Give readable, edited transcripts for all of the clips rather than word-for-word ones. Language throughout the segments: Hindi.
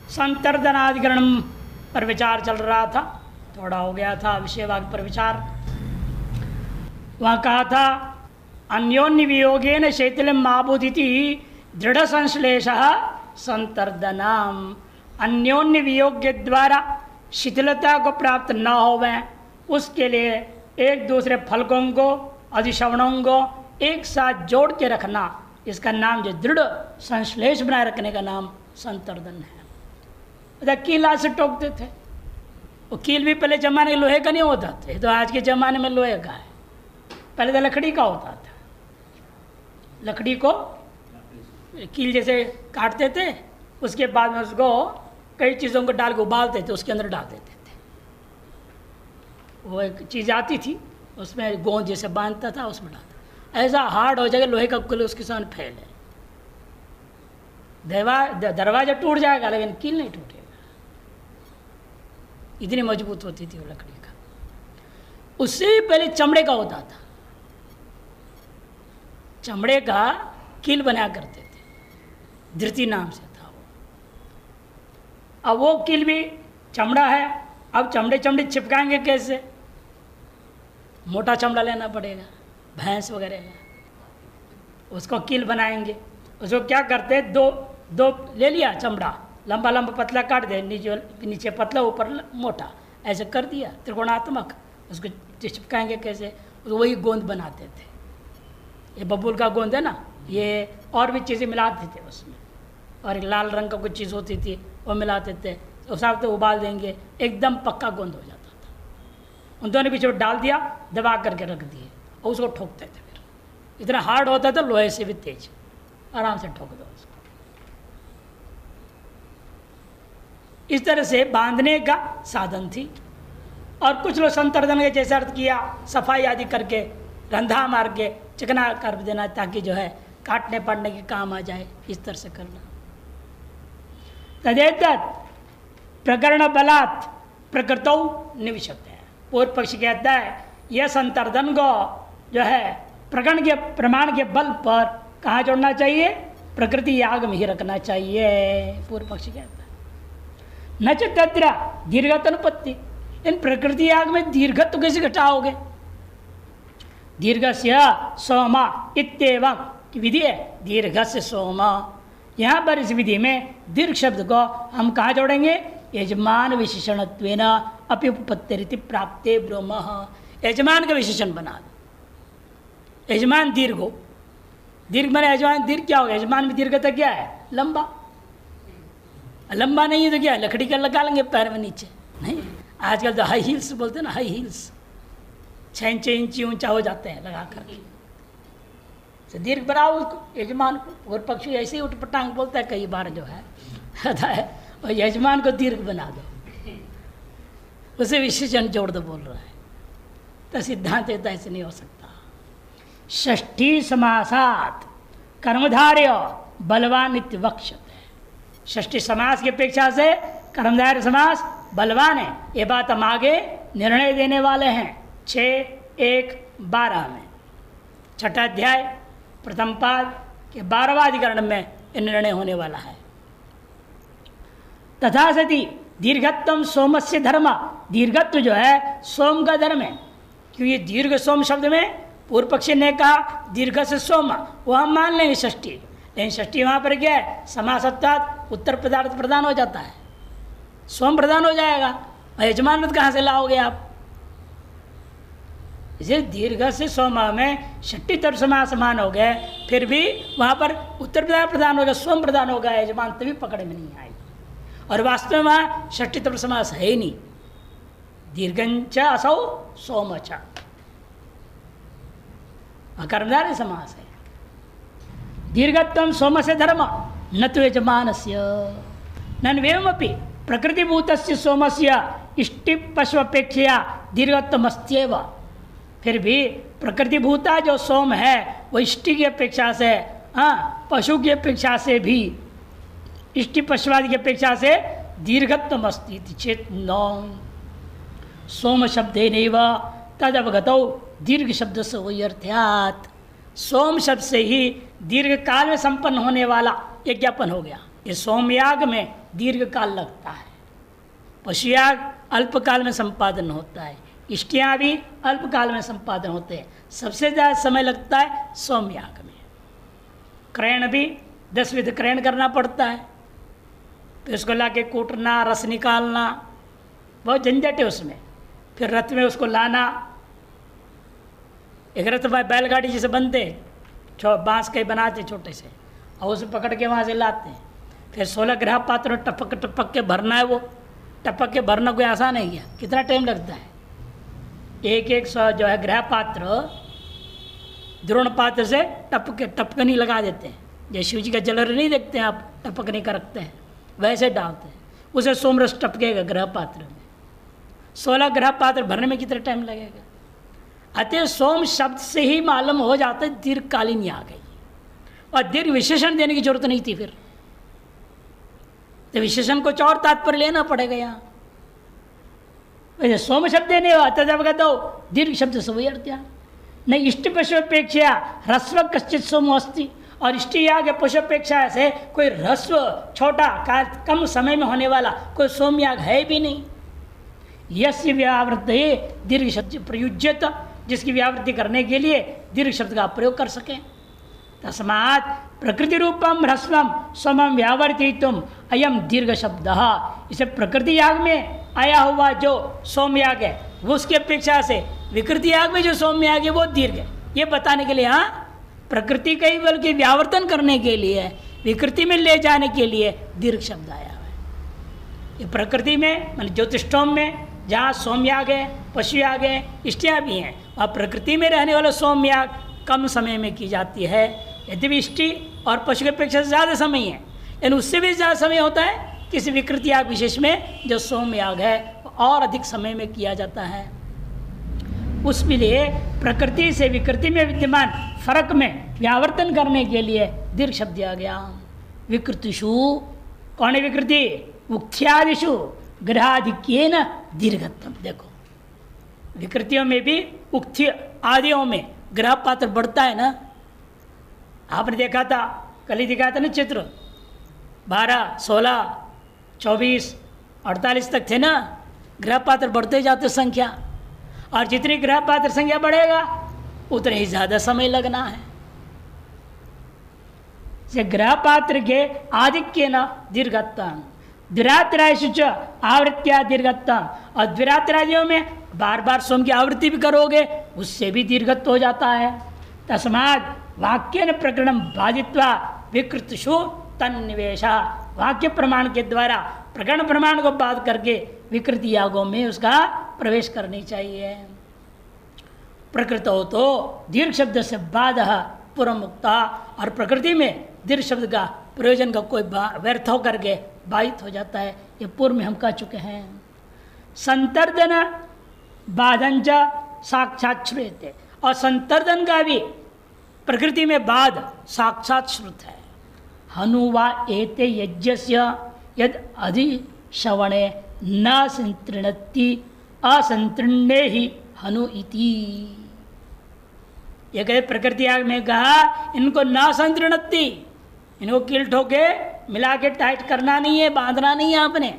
संतर्दनाधिकरण पर विचार चल रहा था, थोड़ा हो गया था विषयवाद पर विचार। वहाँ कहा था अन्योन्य वियोगेन शैथिल्यम आबुदिति दृढ़ संश्लेष संतर्दनाम। अन्योन्य वियोग के द्वारा शिथिलता को प्राप्त न होवे उसके लिए एक दूसरे फलकों को अधिश्रवणों को एक साथ जोड़ के रखना, इसका नाम जो दृढ़ संश्लेष बनाए रखने का नाम संतर्दन है। कील आज से टोकते थे, वो कील भी पहले जमाने लोहे का नहीं होता था, तो आज के ज़माने में लोहे का है। पहले तो लकड़ी का होता था, लकड़ी को कील जैसे काटते थे, उसके बाद में उसको कई चीज़ों को डाल के उबालते थे, उसके अंदर डाल देते थे। वो एक चीज़ आती थी, उसमें गोंद जैसे बांधता था, उसमें डालता, ऐसा हार्ड हो जाएगा लोहे का कुल उसके साथ फैले। दरवाजा टूट जाएगा लेकिन कील नहीं टूटेगा, इतनी मजबूत होती थी वो लकड़ी का। उससे भी पहले चमड़े का होता था, चमड़े का कील बनाया करते थे, धृति नाम से था वो। अब वो कील भी चमड़ा है, अब चमड़े चिपकाएंगे कैसे? मोटा चमड़ा लेना पड़ेगा, भैंस वगैरह का, उसको कील बनाएंगे। उसको क्या करते हैं, दो ले लिया चमड़ा, लंबा लंबा पतला काट दे, नीचे पतला ऊपर मोटा, ऐसे कर दिया त्रिकोणात्मक। उसको चिपकाएंगे कैसे? वही गोंद बनाते थे। ये बबूल का गोंद है ना, ये और भी चीज़ें मिलाते थे उसमें, और एक लाल रंग का कुछ चीज़ होती थी वो मिलाते थे, उस हिसाब से उबाल देंगे, एकदम पक्का गोंद हो जाता था। उन दोनों बीच में डाल दिया, दबा करके रख दिए और उसको ठोकते थे। फिर इतना हार्ड होता था, लोहे से भी तेज, आराम से ठोक दो उसको। इस तरह से बांधने का साधन थी। और कुछ लोग संतर्दन के जैसे अर्थ किया, सफाई आदि करके रंधा मार के चिकना कर देना, ताकि जो है काटने पड़ने के काम आ जाए, इस तरह से करना। तदेतत् प्रकरण बलात् प्रकृतौ निविशते है। पूर्व पक्ष कहता है यह संतर्दन को जो है प्रकरण के प्रमाण के बल पर कहाँ जोड़ना चाहिए? प्रकृति याग में ही रखना चाहिए, पूर्व पक्ष कहता है। न च तत्र दीर्घतनुपत्ति, इन प्रकृति याग में दीर्घत्व कैसे घटाओगे? दीर्घस्य सोमा इत्येवं विधि है, दीर्घस्य सोमा। यहाँ पर इस विधि में दीर्घ शब्द को हम कहाँ जोड़ेंगे? यजमान विशेषणत्वेन अपि उपपत्तिरिति प्राप्ते ब्रह्म। यजमान का विशेषण बना दो, यजमान दीर्घ हो। दीर्घ माने यजमान दीर्घ क्या होगा? यजमान में दीर्घता क्या है? लंबा। लंबा नहीं है तो क्या है? लकड़ी का लगा लेंगे पैर में नीचे, नहीं। आजकल तो हाई हील्स बोलते हैं ना, हाई हील्स 6 इंच ऊंचा हो जाते हैं लगा कर। तो दीर्घ बनाओ उसको, यजमान को। और पक्षी ऐसे ही उठपटांग बोलता है कई बार जो है, और यजमान को दीर्घ बना दो, उसे विशेषण जोड़ दो बोल रहा है। तो सिद्धांत ऐसे नहीं हो सकता। षष्ठी समासात कर्मधार्य बलवान नित्य वक्षते। षष्ठी समास की अपेक्षा से कर्मधार्य समास बलवान है, ये बात हम आगे निर्णय देने वाले हैं 6:1:12 में। छठा अध्याय प्रथम पाद के 12वां अधिकरण में निर्णय होने वाला है। तथा सति दीर्घत्व सोमस्य धर्म, दीर्घत्व जो है सोम का धर्म है। क्योंकि दीर्घ सोम शब्द में पूर्व पक्षी ने कहा दीर्घ से सोम, वो हम मान लेंगे षष्ठी, लेकिन षष्ठी वहाँ पर क्या है? समासत्वात् उत्तर पदार्थ प्रदान हो जाता है, सोम प्रदान हो जाएगा। और यजमान मत कहाँ से लाओगे आप? इसे दीर्घ से सोम में षष्ठी तरफ समास समान हो गए, फिर भी वहाँ पर उत्तर पदार्थ प्रदान होगा, सोम प्रदान होगा, यजमान तभी पकड़ में नहीं आएगी। और वास्तव में वहाँ षष्ठी तरफ समास है ही नहीं, दीर्घंच असौ सोमच कर्मधारय समास है। दीर्घत्वं सोम से धर्म न तो यजमानस्य नन्वेवमपि प्रकृतिभूतस्य सोमस्य इष्टि पशुपेक्षया दीर्घत्वमस्त्येव। फिर भी प्रकृतिभूता जो सोम है वो इष्टि की अपेक्षा से, पशु की अपेक्षा से भी, इष्टि पशुवादि की अपेक्षा से दीर्घत्वम अस्ति चेत नौ सोम शब्दे नैव तद अवगतौ दीर्घ शब्द से वही अर्थात सोम शब्द से ही दीर्घ काल में संपन्न होने वाला एक ज्ञापन हो गया। ये सोमयाग में दीर्घ काल लगता है, पशुयाग अल्पकाल में संपादन होता है, इष्टियाँ भी अल्पकाल में संपादन होते हैं। सबसे ज़्यादा समय लगता है सोमयाग में। क्रयण भी 10 विध क्रयण करना पड़ता है, फिर उसको ला के कूटना, रस निकालना, बहुत झंझट है उसमें। फिर रथ में उसको लाना, एक रथ बैलगाड़ी जैसे बनते, बांस के बनाते छोटे से, और उसे पकड़ के वहाँ से लाते हैं। फिर 16 ग्रह पात्र टपक टपक के भरना है। वो टपक के भरना कोई आसान है क्या? कितना टाइम लगता है? एक एक जो है ग्रह पात्र द्रोण पात्र से टपकनी लगा देते हैं। जैसे शिव जी का जलर नहीं देखते हैं आप, टपकनी का रखते हैं, वैसे डालते हैं। उसे सोमरस टपकेगा ग्रह पात्र में। 16 ग्रह पात्र भरने में कितना टाइम लगेगा? अतः सोम शब्द से ही मालूम हो जाता है दीर्घकालीन आ गई, और दीर्घ विशेषण देने की जरूरत नहीं थी। फिर तो विशेषण को और तात्पर्य लेना पड़ेगा यहाँ। वैसे सोम शब्द देने तब कहता हो दीर्घ शब्द सोमयर्त्या न इष्ट पशुपेक्षा ह्रस्व कश्चित सोमो अस्ति। और इष्टियाग या पशुपेक्षा से कोई ह्रस्व छोटा कम समय में होने वाला कोई सोमयाग है भी नहीं। यस्य व्यावृत्ति दीर्घ शब्द प्रयुज्यत, जिसकी व्यावृत्ति करने के लिए दीर्घ शब्द का प्रयोग कर सकें। तस्मात् प्रकृति रूपम ह्रस्वम सोमम व्यावर्तितुम अयम दीर्घ शब्द। इसे प्रकृति याग में आया हुआ जो सोमयाग है वो उसकी अपेक्षा से विकृति याग में जो सोमयाग है वो दीर्घ है। ये बताने के लिए, हाँ, प्रकृति का ही बल्कि व्यावर्तन करने के लिए, विकृति में ले जाने के लिए दीर्घ शब्द आया है। ये प्रकृति में मान ज्योतिष्ठोम में जहाँ सोमयाग है, पशुयाग है, इष्टियाँ भी हैं, वहाँ प्रकृति में रहने वाला सोमयाग कम समय में की जाती है। यद्यपि इष्टि और पशु की अपेक्षा से ज़्यादा समय है, यानी उससे भी ज़्यादा समय होता है किसी विकृति याग विशेष में जो सोमयाग है और अधिक समय में किया जाता है। उसके लिए प्रकृति से विकृति में विद्यमान फर्क में व्यावर्तन करने के लिए दीर्घ शब्द दिया गया। विकृतिषु, कौन है विकृति? उक्त्यादिषु ग्रहाधिक्येन दीर्घत्वम। देखो विकृतियों में भी उक्ति आदियों में ग्रह पात्र बढ़ता है ना। आपने देखा था, कल ही दिखाया था ना चित्र, 12, 16, 24, 48 तक थे ना। ग्रह पात्र बढ़ते जाते संख्या, और जितनी ग्रह पात्र संख्या बढ़ेगा उतने ही ज़्यादा समय लगना है। ग्रह पात्र के आधिक्य न दीर्घत्म द्विरात्रायशु आवृत्तिया दीर्घत्म। और द्विरात्रादियों में बार बार सोम की आवृत्ति भी करोगे उससे भी दीर्घत्व हो जाता है। तस्मात् वाक्य न प्रकरण बाधित्वा विकृतिषु तन्निवेशा। वाक्य प्रमाण के द्वारा प्रकरण प्रमाण को बाध करके विकृति यागों में उसका प्रवेश करनी चाहिए। प्रकृत हो तो दीर्घ शब्द से बाध पूर्व मुक्ता। और प्रकृति में दीर्घ शब्द का प्रयोजन का कोई व्यर्थ होकर के बाधित हो जाता है। ये पूर्व में हम कह चुके हैं। संतर्दन बाधंच साक्षात श्रुते। और संतर्दन का भी प्रकृति में बाध साक्षात श्रुत है। हनुवा एते यज्ञस्य यद अधिश्रवणे न संतृणति असंतृण्ये ही हनु इति। ये कहते प्रकृति याग में कहा इनको न संतृणति, इनको कील ठोके मिला के टाइट करना नहीं है, बांधना नहीं है आपने।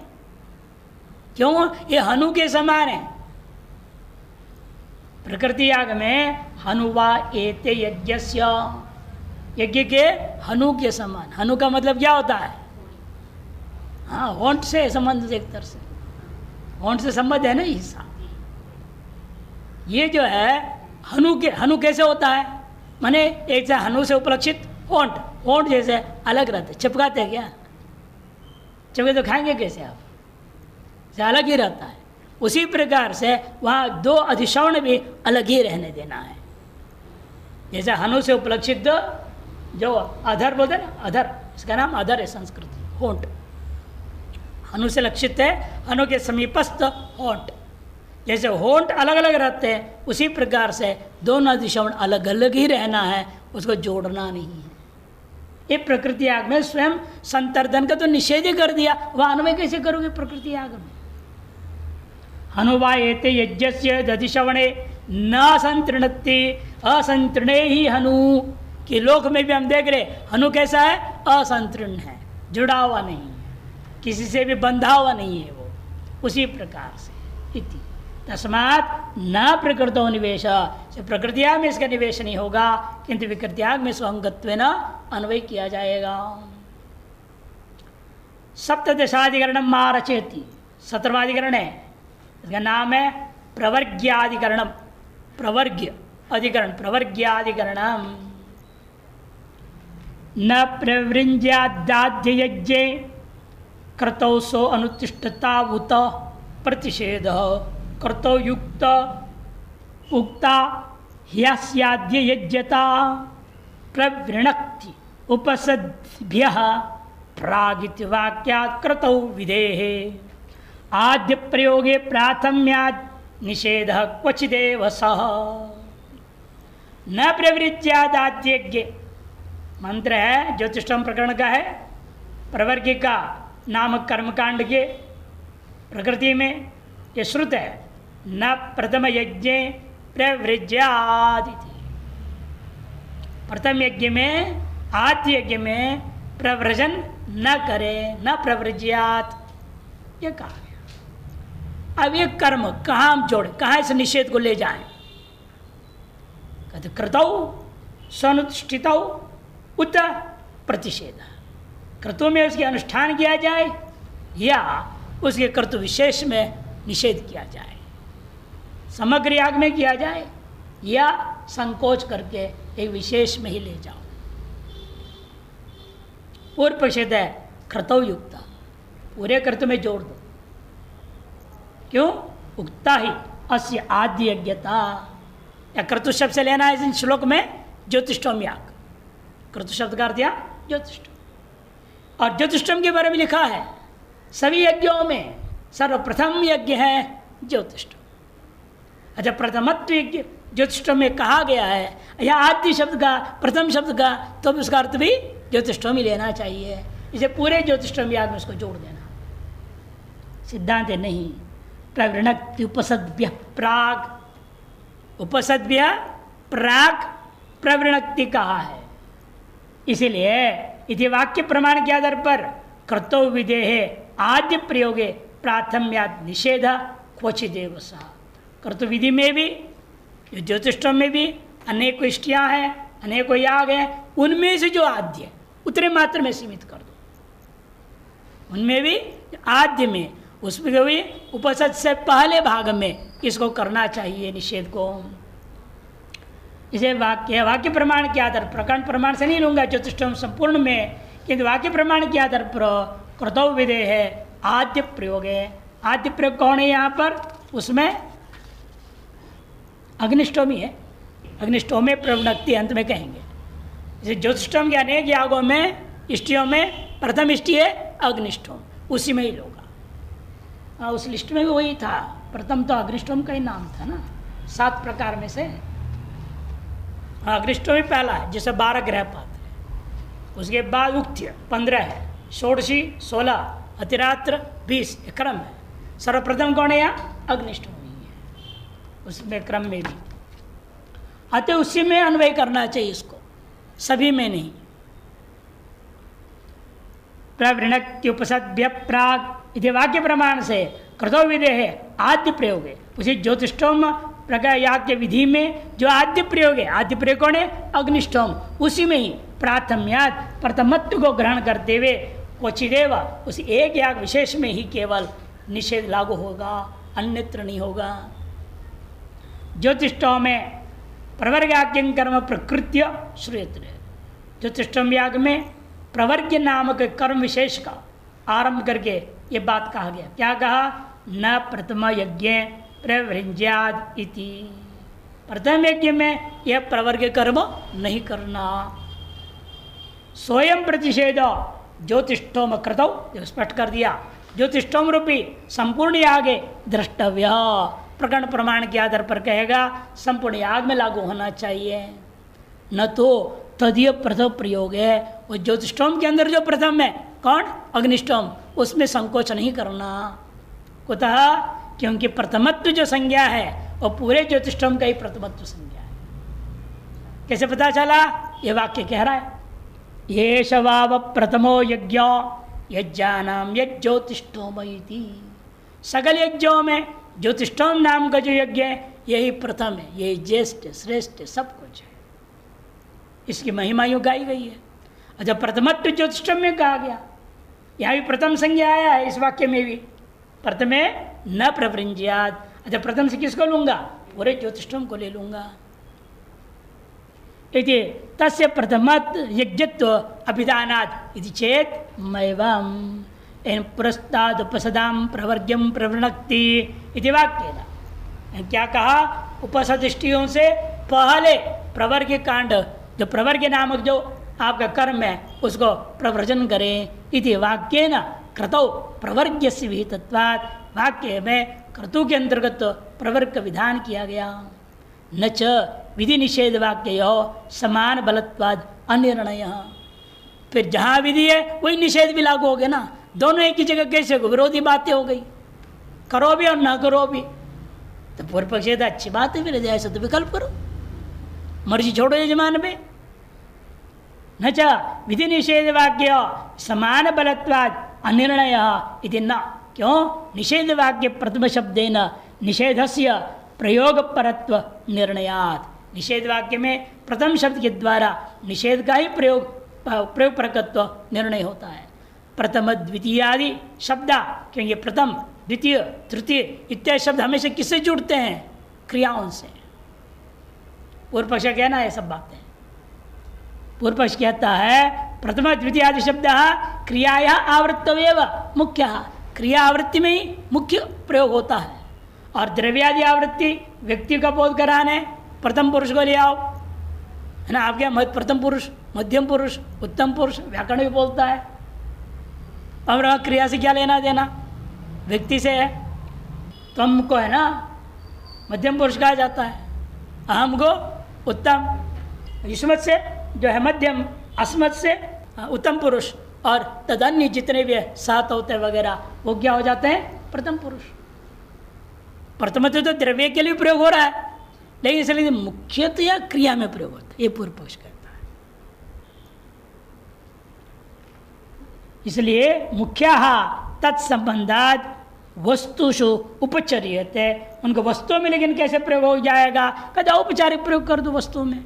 क्यों? ये हनु के समान है। प्रकृति याग में हनुवा एते यज्ञस्य, यज्ञ के हनु के समान। हनु का मतलब क्या होता है? हाँ, होंठ से संबंध, एक तरह से होंठ से संबंध है ना हिस्सा। ये जो है हनु कैसे होता है? माने एक से हनु से उपलक्षित होंठ, होंठ जैसे अलग रहते, चिपकाते हैं क्या? चिपके तो खाएंगे कैसे आप? से अलग ही रहता है। उसी प्रकार से वहाँ दो अधिश्रवण भी अलग ही रहने देना है। जैसे हनु से उपलक्षित जो अधर बोलते हैं ना, अधर, इसका नाम अधर है संस्कृत, होंठ। हनु से लक्षित है, हनु के समीपस्थ होंठ। जैसे होंठ अलग अलग रहते हैं उसी प्रकार से दोनों अधिश्रवण अलग अलग ही रहना है, उसको जोड़ना नहीं है। ये प्रकृति याग में स्वयं संतर्दन का तो निषेध ही कर दिया, वह अन्वय कैसे करोगे प्रकृति याग में? हनुवा एते यज्ञस्य दधिश्रवणे न संतृणति असंतृणे ही हनु। कि लोक में भी हम देख रहे हनु कैसा है? असंतृण है। जुड़ा हुआ नहीं है, किसी से भी बंधा हुआ नहीं है वो, उसी प्रकार से इति तस्मात् न प्रकृतो निवेश, प्रकृतियाग में इसका निवेश नहीं होगा, किंतु विकृत्याग में स्वंगत्व न अन्वय किया जाएगा। सप्तदशाधिकरण मारचेति 17वाधिकरण है, इसका नाम है प्रवर्ग्याधिकरणम, प्रवर्ग्य अधिकरण, प्रवर्ग्याधिकरणम। न प्रवृंज्यादाद्ययज्ञे कृतौ सो अनुतिष्ठतावुत प्रतिषेध कृतौ युक्त उक्ता ह्यस्याद्ययज्ञता प्रवृणक्ति उपसद्भ्यः प्रागिति वाक्यात् कृतौ विधेः आद्य प्रयोगे प्राथम्यात् निषेधः क्वचिदेव सः। न प्रवृत्त्यादाद्यज्ञे मंत्र है, ज्योतिषम प्रकरण का है, प्रवर्ग का नामक कर्मकांड के प्रकृति में ये श्रुत है। न प्रथम यज्ञ प्रवृज्यादिति, प्रथम यज्ञ में आद्य यज्ञ में प्रव्रजन न करे, न प्रवृज्यात, ये कहा गया। अब ये कर्म कहाँ हम जोड़े, कहाँ इस निषेध को ले जाएं? कहते कृतौ स्वनुष्ठितौ उत प्रतिषेध, कर्तु में उसके अनुष्ठान किया जाए या उसके कर्तु विशेष में निषेध किया जाए, समग्र याग में किया जाए या संकोच करके एक विशेष में ही ले जाओ। पूर्व प्रतिषेध है कर्तव्य युक्त, पूरे कर्तव्य में जोड़ दो। क्यों? उक्ता ही अस्य आद्य यज्ञता, या कर्तु शब्द से लेना है इस श्लोक में ज्योतिष्ठोम याग, कर्तु शब्द का अर्थ या ज्योतिष्ठोम। और ज्योतिष्ठोम के बारे में लिखा है सभी यज्ञों में सर्वप्रथम यज्ञ है ज्योतिष्ठोम। अच्छा, प्रथमत्व यज्ञ ज्योतिष्ठोम में कहा गया है, या आद्य शब्द का, प्रथम शब्द का, तो उसका अर्थ भी ज्योतिष्ठोम ही लेना चाहिए। इसे पूरे ज्योतिष्ठोम याग में उसको जोड़ देना, सिद्धांत नहीं। प्रवृणक्ति उपसद्भ्य प्राग, उपसद्भ्य प्राग प्रवृणक्ति कहा है, इसीलिए इति वाक्य प्रमाण के आधार पर कर्तव्य विधेः आद्य प्रयोगे प्राथम्याद निषेध क्वचिदेव सः। कर्तव्य विधि में भी, ज्योतिष्ठोम में भी अनेक इष्टियाँ हैं, अनेकों याग हैं, उनमें से जो आद्य उतने मात्र में सीमित कर दो। उनमें भी आद्य में, उसमें भी उपसद से पहले भाग में इसको करना चाहिए निषेध को। इसे वाक्य प्रमाण के आधार, प्रकरण प्रमाण से नहीं लूंगा ज्योतिष्ठोम संपूर्ण में, किंतु वाक्य प्रमाण के आधार पर कर्तव्य विधेय है आद्य प्रयोग है। आद्य प्रयोग कौन है यहाँ पर? उसमें अग्निष्टोमी है, अग्निष्टोमे प्रवृत्ति अंत में कहेंगे। जैसे ज्योतिष्ठोम के अनेक यागों में इष्टियों में प्रथम इष्टि है अग्निष्टोम, उसी में ही लोग, उस लिस्ट में भी वही था, प्रथम तो अग्निष्टोम का ही नाम था ना, 7 प्रकार में से अग्निष्टोम ही पहला है जिसे 12 ग्रह पात्र है। उसके बाद उक्त्य 15 है, षोडशी 16, अतिरात्र 20 क्रम है। सर्वप्रथम कौन है यहाँ? अग्निष्टोम ही है, उसमें क्रम में भी अतः उसी में अन्वय करना चाहिए इसको, सभी में नहीं। प्रवृणक्त्युपसद्भ्य प्राग इति वाक्य प्रमाण से कर्तव्य विधेः आद्य प्रयोग है। उसी ज्योतिष्ठोम प्रकार याग के विधि में जो आद्य प्रयोग है, आद्य प्रयोग कौन है? अग्निष्ठोम, उसी में ही प्राथम्याद प्रथमत्व को ग्रहण करते हुए क्वचिदेव उस एक याग विशेष में ही केवल निषेध लागू होगा, अन्यत्र नहीं होगा। ज्योतिष्ठोम में प्रवर्गाख्यं कर्म प्रकृत्य श्रूयते, ज्योतिष्ठोम याग में प्रवर्ग्य नामक कर्म विशेष का आरंभ करके ये बात कहा गया। क्या कहा? न प्रथम यज्ञ प्रवृंज्याद इति, प्रथम यज्ञ में यह प्रवर्ग कर्म नहीं करना। स्वयं प्रतिषेध ज्योतिष्ठोम कृतौ, स्पष्ट कर दिया, ज्योतिष्ठोम रूपी संपूर्ण याग द्रष्टव्य, प्रकरण प्रमाण के आधार पर कहेगा संपूर्ण याग में लागू होना चाहिए, न तो तदीय प्रथम प्रयोग है। वो ज्योतिष्ठोम के अंदर जो प्रथम है कौन? अग्निष्ठोम, उसमें संकोच नहीं करना। कुतः? क्योंकि प्रथमत्व जो संज्ञा है वो पूरे ज्योतिष्ठोम का ही प्रथमत्व संज्ञा है। कैसे पता चला? ये वाक्य कह रहा है, ये शवाव प्रथमो यज्ञ यज्ञानाम यज्ञोतिष्ठोमयति, सकल यज्ञों में ज्योतिष्ठोम नाम का जो यज्ञ है यही प्रथम है, यही ज्येष्ठ श्रेष्ठ सब कुछ है, इसकी महिमा यूँ गाई गई है। अच्छा, प्रथमत्व ज्योतिष्ठम में कहा गया, यहाँ भी प्रथम संज्ञा आया है इस वाक्य में भी, प्रथमे न प्रवृंज्यात। अच्छा, प्रथम से किसको लूंगा? पूरे ज्योतिष्ठम को ले लूंगा। इति तस्य प्रथमत यज्ञत्व अभिधानात् इति चेत मैवम इन पुरस्ताद उपसदाम प्रवर्ग्यम प्रवृणक्ति इति वाक्य। क्या कहा? उपसदृष्टियों से पहले प्रवर्ग कांड, जो प्रवर्ग नामक जो आपका कर्म है उसको प्रवर्जन करें। इति वाक्य न क्रतौ प्रवर्ग्य से विहितत्वात्, वाक्य में क्रतु के अंतर्गत प्रवर्ग का विधान किया गया। न च विधि निषेध वाक्य समान बलत्वाद अनिर्णय। फिर जहाँ विधि है वही निषेध भी लागू हो गया ना, दोनों एक ही जगह कैसे हो? विरोधी बातें हो गई, करो भी और ना करो भी। तो पूर्व पक्ष तो अच्छी बात है, फिर ऐसा तो विकल्प करो, मर्जी छोड़ो यजमान पे। न च विधि निषेध वाक्य समान बलत्वाद अनिर्णय इति न। क्यों? निषेध वाक्य प्रथम शब्देन निषेधस्य प्रयोग परत्व निर्णयात्, निषेध वाक्य में प्रथम शब्द के द्वारा निषेध का ही प्रयोग परकत्व निर्णय होता है। प्रथम द्वितीय आदि शब्द, क्योंकि प्रथम द्वितीय तृतीय इत्यादि शब्द हमेशा किससे जुड़ते हैं? क्रियाओं से। पूर्व पक्ष कहना है सब बातें। पूर्व पक्ष कहता है प्रथम द्वितीय आदि शब्द क्रियाया आवृत्तवेव मुख्य, क्रिया आवृत्ति में ही मुख्य प्रयोग होता है। और द्रव्यादि आवृत्ति व्यक्ति का बोध कराने प्रथम पुरुष को ले आओ, है ना। आपके प्रथम पुरुष, मध्यम पुरुष, उत्तम पुरुष व्याकरण भी बोलता है। अब रहा क्रिया से क्या लेना देना? व्यक्ति से है। तुम को है ना मध्यम पुरुष कहा जाता है, अहम को उत्तम, युष्मत से जो है मध्यम, अस्मत से उत्तम पुरुष, और तदन्य जितने भी सात होते वगैरह वो क्या हो जाते हैं? प्रथम पुरुष। प्रथम तो द्रव्य के लिए प्रयोग हो रहा है, लेकिन इसलिए मुख्यतया क्रिया में प्रयोग होता है, ये पूर्व पक्ष कहता है। इसलिए मुख्या तत्संबंधात वस्तुषु उपचर्यते, उनको वस्तुओं में लेकिन कैसे प्रयोग हो जाएगा? कहते औपचारिक प्रयोग कर दो वस्तुओं में।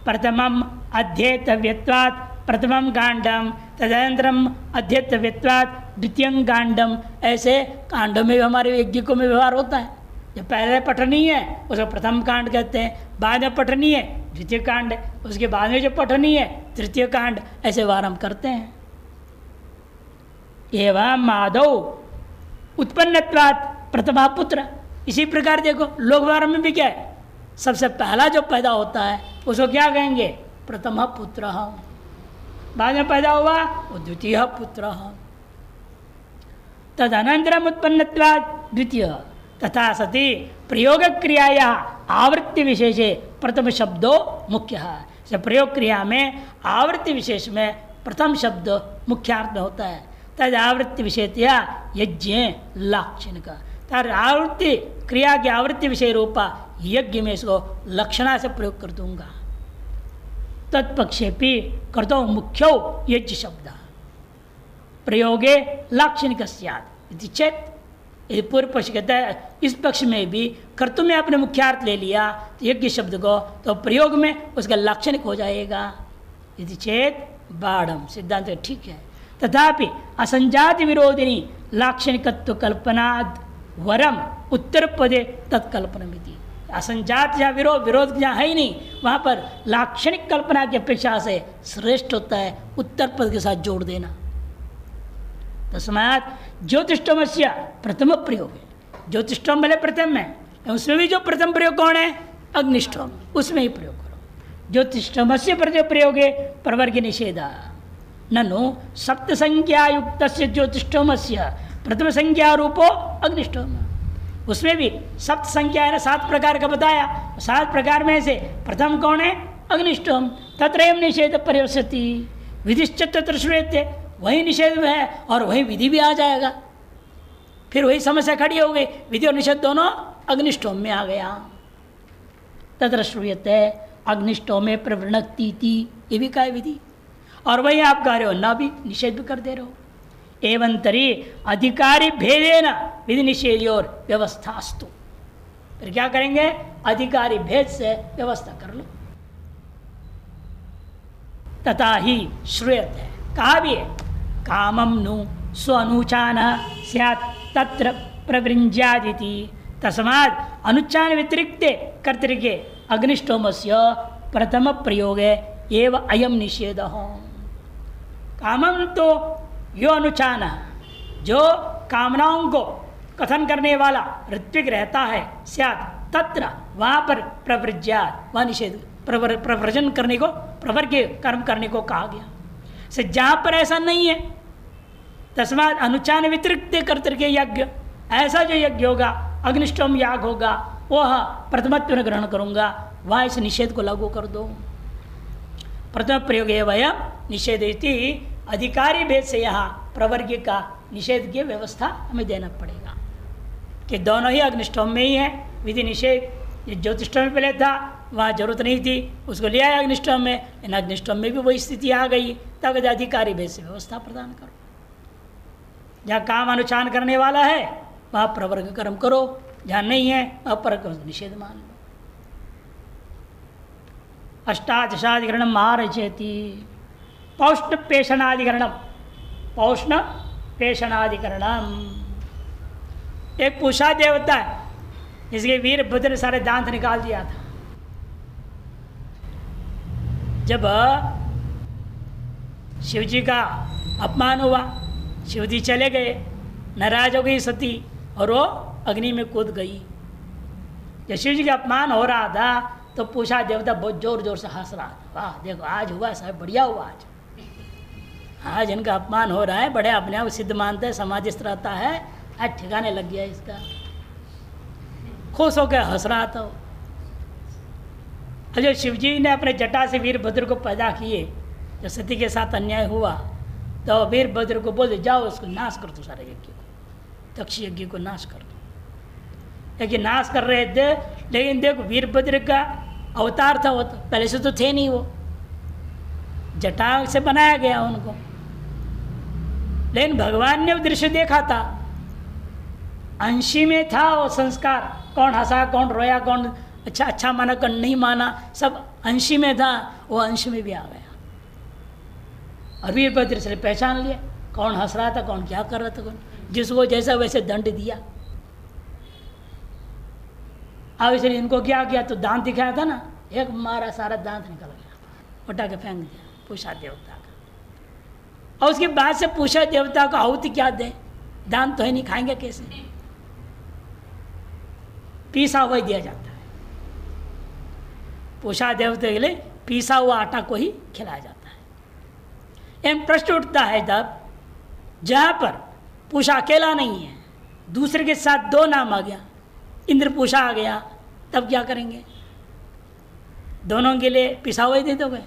प्रथमम अध्येतव्यत्वात् प्रथमम कांडम तदनंतरम अध्येतव्यत्वात् द्वितीयं कांडम, ऐसे कांडों में भी हमारे यज्ञिकों में व्यवहार होता है। जब पहले पठनी है उसको प्रथम कांड कहते हैं, बाद में पठनी है द्वितीय कांड, उसके बाद में जो पठनी है तृतीय कांड, ऐसे व्यवहार हम करते हैं। एवं माधव उत्पन्नत्वात् प्रथमा पुत्र, इसी प्रकार देखो लोक व्यवहार में भी क्या है? सबसे पहला जो पैदा होता है उसको क्या कहेंगे? प्रथम पुत्र। बाद में पैदा हुआ वो द्वितीय पुत्र। तदनंतरम उत्पन्नत्वात् द्वितीय, तथा सति प्रयोग क्रियाया आवृत्ति विशेषे प्रथम शब्दो मुख्य। प्रयोग क्रिया में आवृत्ति विशेष में प्रथम शब्द मुख्यार्थ में होता है। तद आवृत्ति विषयतया यज्ञ लाक्षणिक, तर आवृत्ति क्रिया की आवृत्ति विषय रूपा यज्ञ में इसको लक्षणा से प्रयोग कर दूंगा। तत्पक्षेपी कर्तो मुख्यो यज्ञ शब्द प्रयोगे लाक्षणिक स्यात् चेत, यदि पूर्व पक्ष कहता है इस पक्ष में भी कर्तु में आपने मुख्यार्थ ले लिया तो यज्ञ शब्द को, तो प्रयोग में उसका लाक्षणिक हो जाएगा। यदि चेत बाढ़ सिद्धांत ठीक है। तथापि असंजाति विरोधिनी लाक्षणिकत्व कल्पनाद वरम उत्तर पदे तत्कल्पनमिति, असंजात जहाँ विरोध जहाँ है ही नहीं, वहाँ पर लाक्षणिक कल्पना की अपेक्षा से श्रेष्ठ होता है उत्तर पद के साथ जोड़ देना। तस्मात् ज्योतिष्ठोमस्य प्रथम प्रयोग है, ज्योतिष्ठोम भले प्रथम है, उसमें भी जो प्रथम प्रयोग कौन है? अग्निष्ठोम, उसमें ही प्रयोग करो। ज्योतिष्ठोमस्य प्रयोग है प्रवर्ग निषेधा। ननु सप्त संख्या युक्त ज्योतिष्ठोमस्य प्रथम संख्या रूपो अग्निष्ठोम, उसमें भी सप्त संख्या है ना, 7 प्रकार का बताया। 7 प्रकार में से प्रथम कौन है? अग्निष्ठोम। तत्रैव निषेध परिवसति विधिश्च तत्र श्रूयते, वही निषेध में है और वही विधि भी आ जाएगा। फिर वही समस्या खड़ी हो गई, विधि और निषेध दोनों अग्निष्ठोम में आ गया। तत्र श्रूयते अग्निष्ठोम में प्रवृणक्ति, ये भी काय विधि। और वही आप कह रहे हो न भी निषेध भी कर दे रहे हो। एवं तरी अधिकारी भेदेन विधि निषेध और व्यवस्थास्तु, फिर क्या करेंगे, अधिकारी भेद से व्यवस्था कर लो। तथा ही श्रूयते, कहा भी है, कामम नु स्वनुचान स्यात् तत्र प्रवृंज्यादिति तस्मात् अनुच्चान व्यतिरिक्त कर्तृके अग्निष्टोमस्य प्रथम प्रयोगे एव अयम निषेध। कामम तो यो अनुचान, जो कामनाओं को कथन करने वाला ऋत्विक रहता है, स्यात् तत्र वहाँ पर प्रवृज्यात्, वह निषेध प्रवर्जन करने को, प्रवर्ग कर्म करने को कहा गया। से जहाँ पर ऐसा नहीं है, तस्मात् अनुचान व्यतिरिक्त कर्तृके यज्ञ, ऐसा जो यज्ञ होगा, अग्निष्टोम याग होगा, वह प्रथमत्व में ग्रहण करूंगा, वहाँ इस निषेध को लागू कर दो। प्रथम प्रयोग है वह निषेध, अधिकारी भेद से यहाँ प्रवर्ग का निषेध की व्यवस्था हमें देना पड़ेगा कि दोनों ही अग्निष्टोम में ही है विधि निषेध। ज्योतिष्टोम में पहले था, वहाँ जरूरत नहीं थी, उसको ले आया अग्निष्टोम में, इन अग्निष्टोम में भी वही स्थिति आ गई, तब अधिकारी भेद से व्यवस्था प्रदान करो। जहाँ काम अनुचान करने वाला है वहाँ प्रवर्ग कर्म करो, जहाँ नहीं है वहाँ पर निषेध मान लो। अष्टादशाधिकरणम महारचयति, पौष्ण पेषणाधिकरणम, पौष्ण पेषणाधिकरणम। एक पूषा देवता है जिसके वीरभद्र ने सारे दांत निकाल दिया था। जब शिवजी का अपमान हुआ, शिवजी चले गए, नाराज हो गई सती और वो अग्नि में कूद गई। जब शिवजी का अपमान हो रहा था तो पूषा देवता बहुत जोर जोर से हंस रहा था, वाह देखो आज हुआ साहब, बढ़िया हुआ आज इनका अपमान हो रहा है, बड़े अपने आप सिद्ध मानते हैं, समाधिस्थ रहता है, आज ठिकाने लग गया इसका, खुश होकर हंस रहा था। और जो शिवजी ने अपने जटा से वीरभद्र को पैदा किए, जब सती के साथ अन्याय हुआ तो वीरभद्र को बोले जाओ उसको नाश कर दो, सारे यज्ञ को, तक्ष यज्ञ को नाश कर दो। लेकिन नाश कर रहे थे, लेकिन देखो वीरभद्र का अवतार था वो, तो पहले से तो थे नहीं, वो जटा से बनाया गया उनको, लेकिन भगवान ने वो दृश्य देखा था, अंशी में था वो संस्कार, कौन हंसा कौन रोया, कौन अच्छा माना कौन नहीं माना, सब अंशी में था, वो अंश में भी आ गया। और वीरभद्र से पहचान लिया कौन हंस रहा था, कौन क्या कर रहा था, कौन जिसको जैसा वैसे दंड दिया। अब इसलिए इनको क्या किया, तो दांत दिखाया था ना, एक मारा सारा दांत निकल गया, उठा के फेंक दिया पूषा देवता का। और उसके बाद से पूषा देवता को आहुति क्या दें, दांत तो है नहीं, खाएंगे कैसे, पीसा हुआ दिया जाता है। पूषा देवता के लिए पीसा हुआ आटा को ही खिलाया जाता है। एम प्रश्न उठता है तब जहाँ पर पूषा अकेला नहीं है, दूसरे के साथ दो नाम आ गया, इंद्र पूषा आ गया, तब क्या करेंगे, दोनों के लिए पिसा हुआ ही दे दोगे,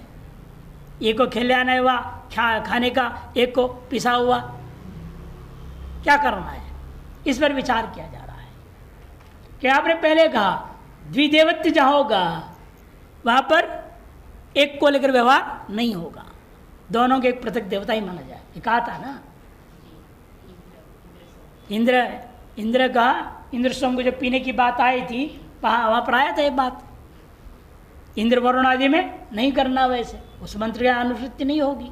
एक को खिलाना हुआ खाने का, एक को पिसा हुआ, क्या करना है, इस पर विचार किया जा रहा है। कि आपने पहले कहा द्विदेवत्व जहाँ होगा वहाँ पर एक को लेकर व्यवहार नहीं होगा, दोनों के एक पृथक देवता ही माना जाए, ये कहा था ना। इंद्र का इंद्र सोम को जो पीने की बात आई थी, वहाँ पर आया था ये बात, इंद्र वरुण आदि में नहीं करना, वैसे उस मंत्र की अनुवृत्ति नहीं होगी,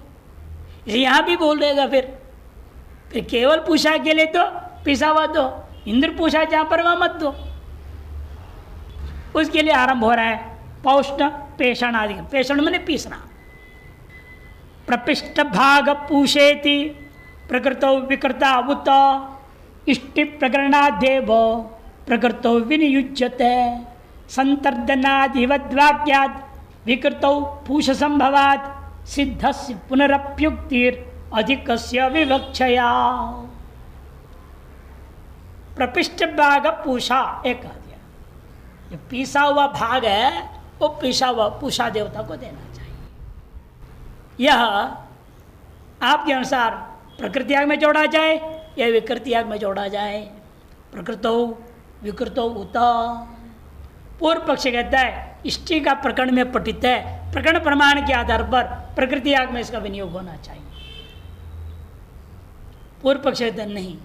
इसे यहाँ भी बोल देगा। फिर केवल पूषा के लिए तो पिसा हुआ दो, इंद्र पूषा जहाँ पर वहाँ मत दो। उसके लिए आरंभ हो रहा है पौष्ण पेषण आदि, पेषण मैंने पीसना। प्रपिष्ट भाग पूषेति प्रकृतो विकृता उत इष्टि प्रकरणादेव प्रकृतो विनियुज्यते संतर्दनादिवद्वाक्यात् विकृतौ पूष संभवात् सिद्धस्य पुनरप्युक्तिर अधिकस्य विवक्षया। प्रपिष्ट भाग पूषा एक कह दिया, जो पीसा हुआ भाग है वो पीसा हुआ पूषा देवता को देना चाहिए। यह आपके अनुसार प्रकृति याग में जोड़ा जाए या विकृति याग में जोड़ा जाए। प्रकृतो विकृतो उत, पूर्व पक्ष कहता है इष्टि का प्रकरण में पठित है, प्रकरण प्रमाण के आधार पर प्रकृति आग में इसका विनियोग होना चाहिए। पूर्व पक्ष कहता है नहीं,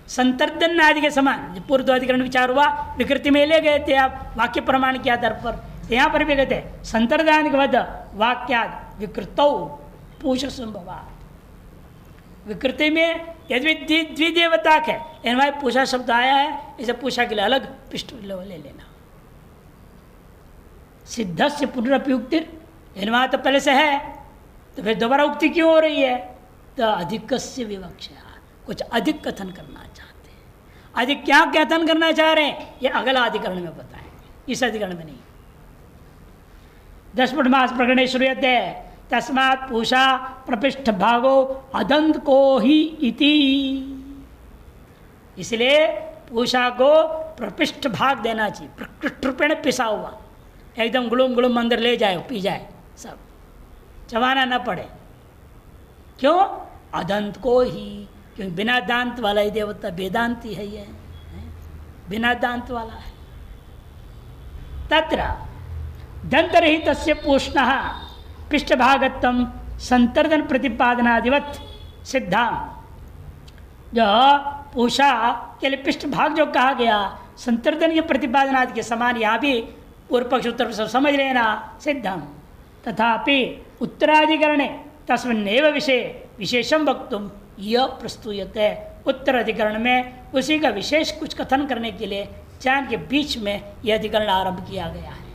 संतर्दन आदि के समान पूर्वाधिकरण विचार हुआ, विकृति में ले गए थे आप वाक्य प्रमाण के आधार पर, यहाँ पर भी कहते हैं संतर्दान के बाद वाक्याद विकृतौ पूष संभवात। विकृति में यदि द्विदेवताक है, इनमें पूषा शब्द आया है, इसे पूषा के लिए अलग पृष्ठ ले लेना। सिद्ध से पुनरअपयुक्ति, इनमें तो पहले से है तो फिर दोबारा उक्ति क्यों हो रही है? तो अधिक से विवक्षा, कुछ अधिक कथन करना चाहते हैं। अधिक क्या कथन करना चाह रहे हैं ये अगला अधिकरण में बताएंगे, इस अधिकरण में नहीं। 10 मास प्रकरणे श्रूयते तस्मात् पूषा प्रपृष्ठ भागो अदंत को ही इति। इसलिए पूषा को प्रपृष्ठ भाग देना चाहिए, प्रकृष्ट रूपेण पिसा हुआ, एकदम गुलुम गुलुम अंदर ले जाए पी जाए, सब चबाना न पड़े। क्यों? अदंत को ही, क्योंकि बिना दांत वाला ही देवता वेदांती है, ये बिना दांत वाला है। तत्र दंत रहित पूष्ण पृष्ठभागत्व संतर्दन प्रतिपादनादिवत सिद्धांत। जो पूषा के लिए पृष्ठभाग जो कहा गया संतर्दन के प्रतिपादनादि के समान, यहाँ भी पूर्व पक्ष उत्तर सब समझ लेना सिद्धांत। तथापि उत्तराधिकरणे तस्मिन्नेव विषय विशेषम वक्तुम यह प्रस्तुयते। उत्तराधिकरण में उसी का विशेष कुछ कथन करने के लिए चार के बीच में यह अधिकरण आरंभ किया गया है।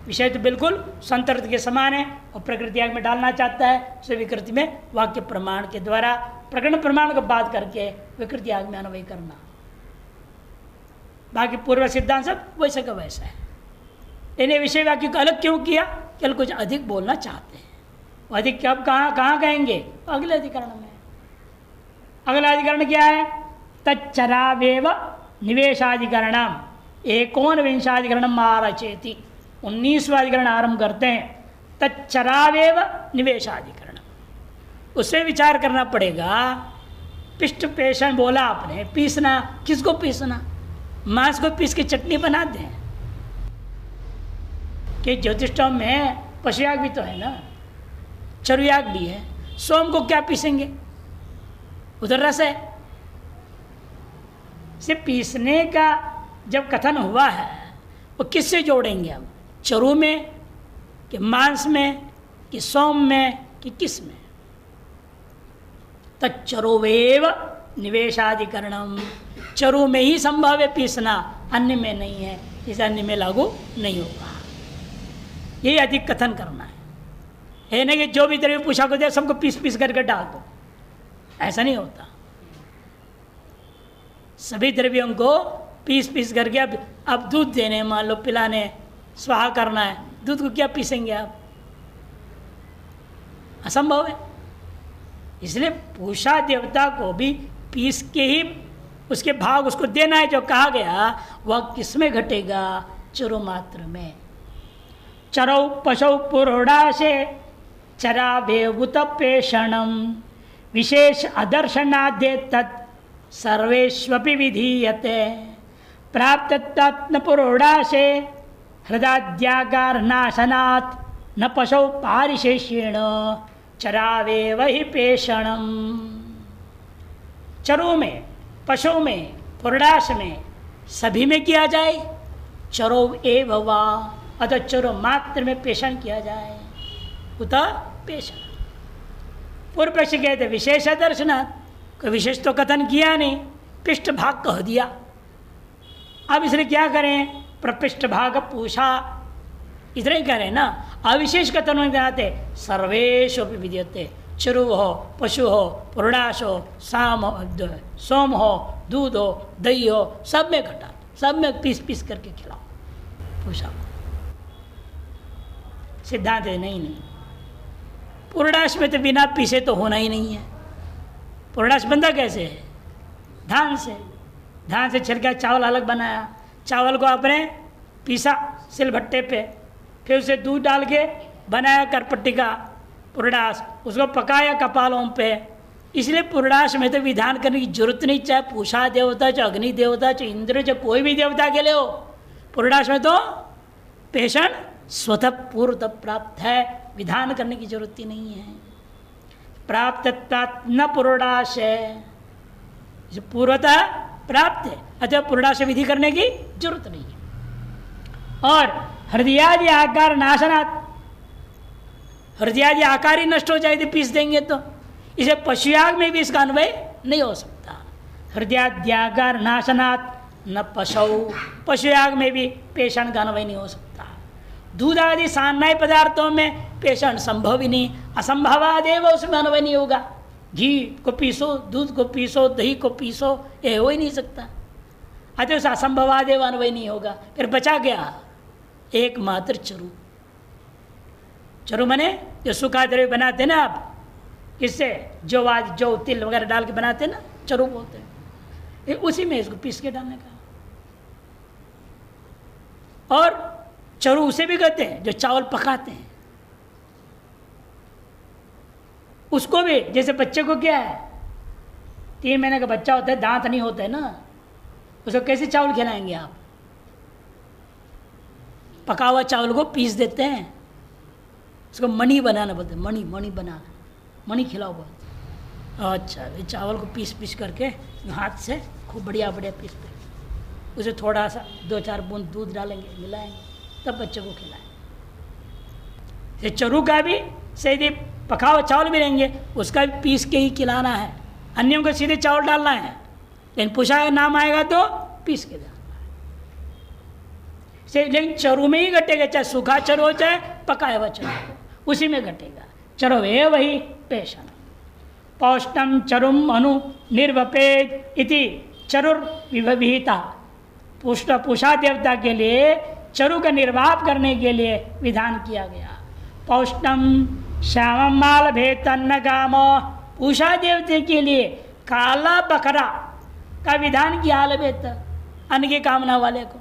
विषय तो बिल्कुल संतर्द के समान है और प्रकृति आग में डालना चाहता है, उसे विकृति में वाक्य प्रमाण के द्वारा प्रकरण प्रमाण को बात करके विकृति आग में अन्वय करना। बाकी पूर्व सिद्धांत सब वैसे का वैसा है। इन्हें विषय वाक्य को अलग क्यों किया? केवल कुछ अधिक बोलना चाहते हैं। वो अधिक कब कहाँ कहेंगे? तो अगले अधिकरण में। अगला अधिकरण क्या है? तच्चरावेव निवेशाधिकरणम एकोनविंशाधिकरणम आरचेति। 19वां अधिकरण आरंभ करते हैं। तच्चरावेव निवेशाधिकरण, उससे विचार करना पड़ेगा। पिष्ट पेषण बोला आपने, पीसना, किसको पीसना? मांस को पीस के चटनी बना दें कि ज्योतिषों में पशुयाग भी तो है ना, चरुयाग भी है। सोम को क्या पीसेंगे? उधर रस है। से पीसने का जब कथन हुआ है वो किससे जोड़ेंगे हम? चरु में कि मांस में कि सोम में कि किस में? तच्चरोवेव निवेशाधिकरणम, चरु में ही संभव है पीसना, अन्य में नहीं है, इस अन्य में लागू नहीं होगा। यही अधिक कथन करना है नहीं कि जो भी द्रव्य पूछा को दे सबको पीस पीस करके डाल दो, ऐसा नहीं होता। सभी द्रव्यों को पीस पीस करके अब दूध देने, मान लो पिलाने, स्वाहा करना है, दूध को क्या पीसेंगे आप? असंभव है। इसलिए पूषा देवता को भी पीस के ही उसके भाग उसको देना है। जो कहा गया वह किसमें घटेगा? चरु मात्र में। चरौ पशौ पुरोडाशे चराभेभूत पेषणम विशेष अदर्शनाद्य तत् सर्वेष्वपि विधीयते। प्राप्तत्वात्म पुरोडाशे हृदाद्यागार नाशनात् न पशौ पारिशेष्येण चरावेव हि पेषणम। चरों में, पशुओं में, पुरोडाश में, सभी में किया जाए। चरो एव वा, अतः चरो मात्र में पेषण किया जाए। उत पेषण। पूर्व पक्ष कहते विशेष दर्शनात्, कोई विशेष तो कथन किया नहीं, पृष्ठ भाग कह दिया। अब इसलिए क्या करें? प्रपृष्ठ भाग पूषा, इतना ही करें ना। अविशेष कथन में आते सर्वेश विधीयते। चरु हो, पशु हो, पुरोडाश हो, सोम हो, दूध हो, दही हो, सब में घटा, सब में पीस पीस करके खिलाओ पूषा को। सिद्धांत है नहीं। पुरोडाश में तो बिना पीसे तो होना ही नहीं है। पुरोडाश बनता कैसे है? धान से। धान से छिलका चावल अलग बनाया, चावल को आपने पीसा सिलभट्टे पे, फिर उसे दूध डाल के बनाया करपट्टी का पुरोडाश, उसको पकाया कपालों पे। इसलिए पुरोडाश में तो विधान करने की जरूरत नहीं, चाहे पूषा देवता, चाहे अग्नि देवता, चाहे इंद्र, चाहे कोई भी देवता के लिए हो। पुरुडाश में तो पेषण स्वतः पूर्वतः प्राप्त है, विधान करने की जरूरत ही नहीं है। प्राप्त न पुरुडाश है, पूर्वतः प्राप्त है, अतः पुरुडाश विधि करने की जरूरत नहीं है। और हृदयादि आकार नाशनात्, हृदयादि आकार ही नष्ट हो जाए तो पीस देंगे तो, इसे पशुयाग में भी इसका अन्वय नहीं हो सकता। हृदयाद्याकार नाशनात् न पशु, पशुयाग में भी पेषण का अन्वय नहीं हो सकता। दूध आदि सान्नाय पदार्थों में पेषण संभव ही नहीं, असंभवादेव उसमें अन्वय नहीं होगा। घी को पीसो, दूध को पीसो, दही को पीसो, ये हो ही नहीं सकता, अतः उस असंभवादेव अन्वय नहीं होगा। फिर बचा गया एकमात्र चरु। चरु मने जो सूखा द्रव्य बनाते ना आप, किससे, जो आज जो तिल वगैरह डाल के बनाते ना, चरु बोलते हैं, उसी में इसको पीस के डालने का। और चरु उसे भी कहते हैं जो चावल पकाते हैं, उसको भी, जैसे बच्चे को क्या है, 3 महीने का बच्चा होता है, दांत नहीं होता है ना, उसको कैसे चावल खिलाएंगे आप? पका हुआ चावल को पीस देते हैं, उसको मणि बनाना बोलते हैं, मणि मणि बनाना, मणि खिलाओ बोलते हैं। अच्छा, ये चावल को पीस पीस करके हाथ से खूब बढ़िया बढ़िया पीस पीस, उसे थोड़ा सा 2-4 बूंद दूध डालेंगे, मिलाएंगे, तब बच्चे को खिलाएं। ये चरु का भी सीधे पका हुआ चावल भी लेंगे, उसका भी पीस के ही खिलाना है, अन्यों को सीधे चावल डालना है, लेकिन पूछा नाम आएगा तो पीस के डालना है। लेकिन चरु में ही घटेगा, चाहे सूखा चरु हो चाहे पकाया हुआ चरु हो, उसी में घटेगा। चरु है वही पेषण। पौष्टम चरुम अनु निर्वपेद इति चरुर्विहिता, पूषा देवता के लिए चरु का निर्वाप करने के लिए विधान किया गया। पौष्टम श्यामम माल भेतन्न काम, पूषा देवते के लिए काला बकरा का विधान किया, आलभेत अन्न की कामना वाले को।